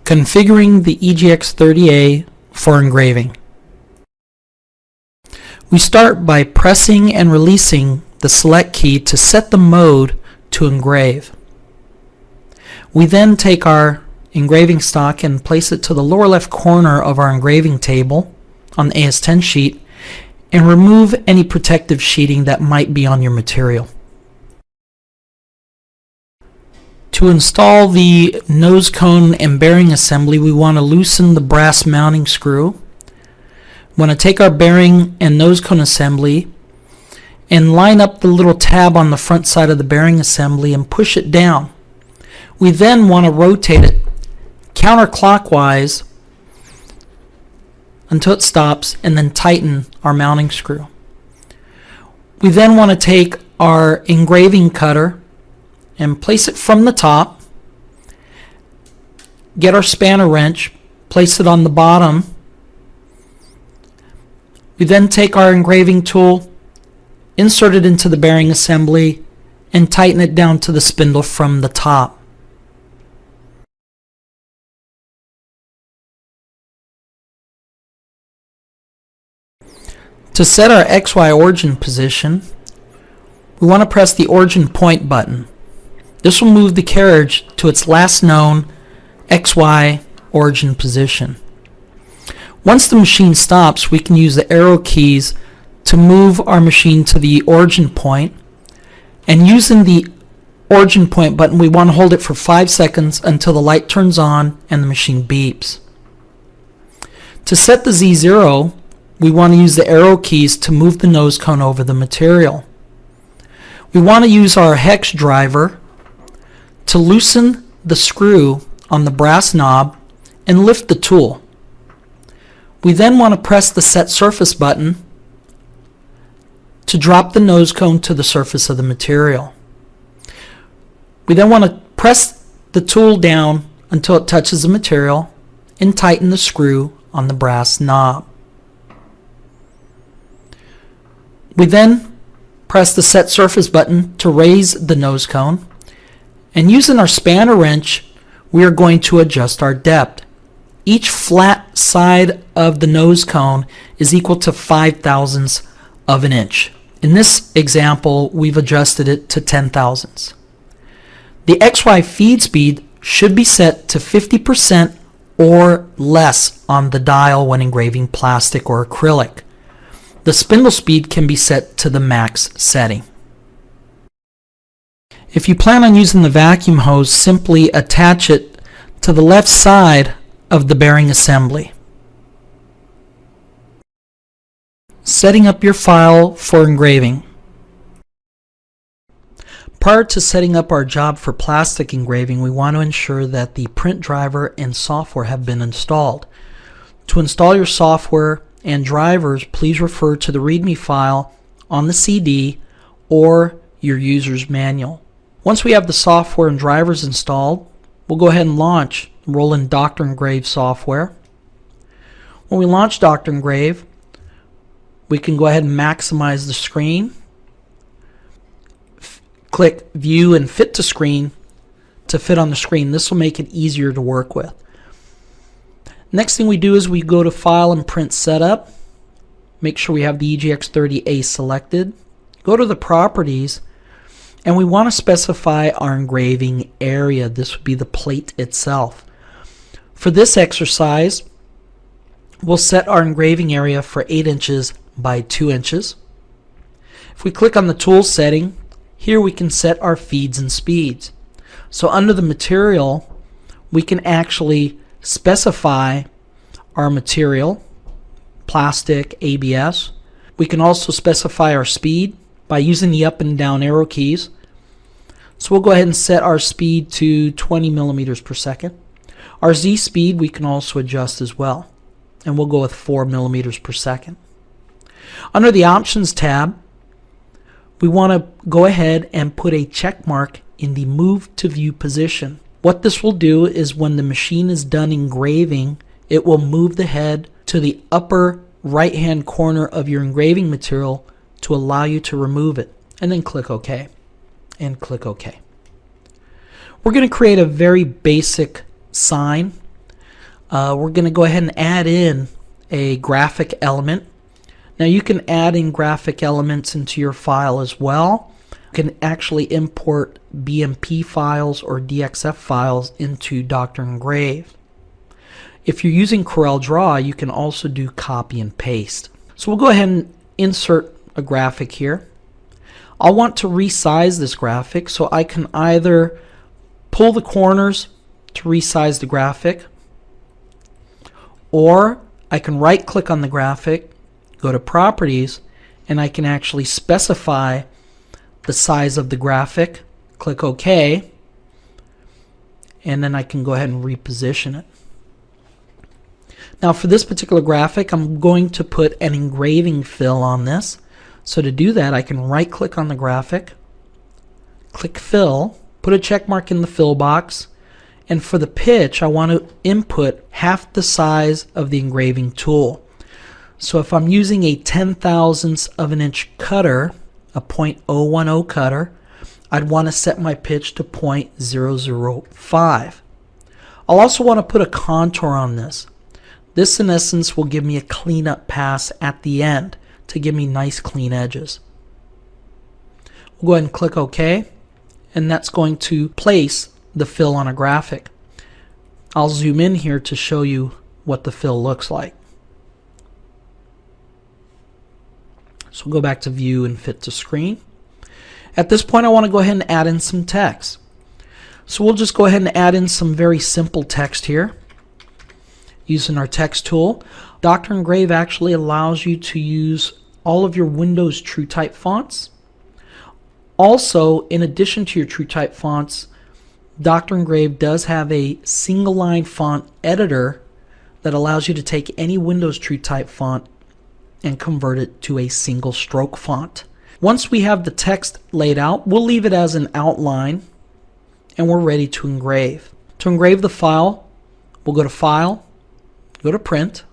Configuring the EGX-30a for engraving. We start by pressing and releasing the select key to set the mode to engrave. We then take our engraving stock and place it to the lower left corner of our engraving table on the AS10 sheet and remove any protective sheeting that might be on your material. To install the nose cone and bearing assembly, we want to loosen the brass mounting screw. We want to take our bearing and nose cone assembly and line up the little tab on the front side of the bearing assembly and push it down. We then want to rotate it counterclockwise until it stops and then tighten our mounting screw. We then want to take our engraving cutter and place it from the top, get our spanner wrench, place it on the bottom. We then take our engraving tool, insert it into the bearing assembly, and tighten it down to the spindle from the top. To set our XY origin position, we want to press the origin point button. This will move the carriage to its last known XY origin position. Once the machine stops, we can use the arrow keys to move our machine to the origin point, and using the origin point button, we want to hold it for 5 seconds until the light turns on and the machine beeps. To set the Z0, we want to use the arrow keys to move the nose cone over the material. We want to use our hex driver to loosen the screw on the brass knob and lift the tool. We then want to press the set surface button to drop the nose cone to the surface of the material. We then want to press the tool down until it touches the material and tighten the screw on the brass knob. We then press the set surface button to raise the nose cone, and using our spanner wrench, we are going to adjust our depth. Each flat side of the nose cone is equal to 5/1000ths of an inch. In this example, we've adjusted it to 10/1000ths. The XY feed speed should be set to 50% or less on the dial when engraving plastic or acrylic. The spindle speed can be set to the max setting. If you plan on using the vacuum hose, simply attach it to the left side of the bearing assembly. Setting up your file for engraving. Prior to setting up our job for plastic engraving, we want to ensure that the print driver and software have been installed. To install your software and drivers, please refer to the README file on the CD or your user's manual. Once we have the software and drivers installed, we'll go ahead and launch Roland Dr. Engrave software. When we launch Dr. Engrave, we can go ahead and maximize the screen. Click View and Fit to Screen to fit on the screen. This will make it easier to work with. Next thing we do is we go to File and Print Setup. Make sure we have the EGX-30a selected. Go to the Properties, and we want to specify our engraving area. This would be the plate itself. For this exercise, we'll set our engraving area for 8 inches by 2 inches. If we click on the tool setting, here we can set our feeds and speeds. So under the material, we can actually specify our material, plastic, ABS. We can also specify our speed by using the up and down arrow keys. So we'll go ahead and set our speed to 20 millimeters per second. Our Z speed we can also adjust as well, and we'll go with 4 millimeters per second. Under the Options tab, we want to go ahead and put a check mark in the Move to View position. What this will do is when the machine is done engraving, it will move the head to the upper right hand corner of your engraving material to allow you to remove it, and then click OK and click OK. We're going to create a very basic sign. we're going to go ahead and add in a graphic element. Now you can add in graphic elements into your file as well. You can actually import BMP files or DXF files into Dr. Engrave. If you're using CorelDRAW, you can also do copy and paste. So we'll go ahead and insert a graphic here. I'll want to resize this graphic, so I can either pull the corners to resize the graphic, or I can right click on the graphic, go to Properties, and I can actually specify the size of the graphic, click OK, and then I can go ahead and reposition it. Now for this particular graphic, I'm going to put an engraving fill on this. So to do that, I can right click on the graphic, click Fill, put a check mark in the fill box, and for the pitch I want to input half the size of the engraving tool. So if I'm using a 10,000ths of an inch cutter, a .010 cutter, I'd want to set my pitch to .005. I'll also want to put a contour on this. This in essence will give me a cleanup pass at the end to give me nice clean edges. We'll go ahead and click OK, and that's going to place the fill on a graphic. I'll zoom in here to show you what the fill looks like. So we'll go back to View and Fit to Screen. At this point I want to go ahead and add in some text. So we'll just go ahead and add in some very simple text here using our text tool. Dr. Engrave actually allows you to use all of your Windows TrueType fonts. Also, in addition to your TrueType fonts, Dr. Engrave does have a single line font editor that allows you to take any Windows TrueType font and convert it to a single stroke font. Once we have the text laid out, we'll leave it as an outline and we're ready to engrave. To engrave the file, we'll go to File, go to Print.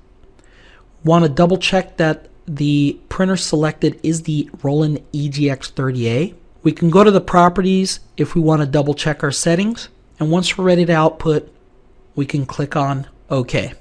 Want to double check that the printer selected is the Roland EGX-30a. We can go to the Properties if we want to double check our settings, and once we're ready to output, we can click on OK.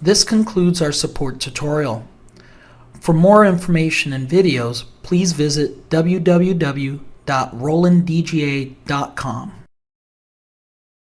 This concludes our support tutorial. For more information and videos, please visit www.rolandega.com.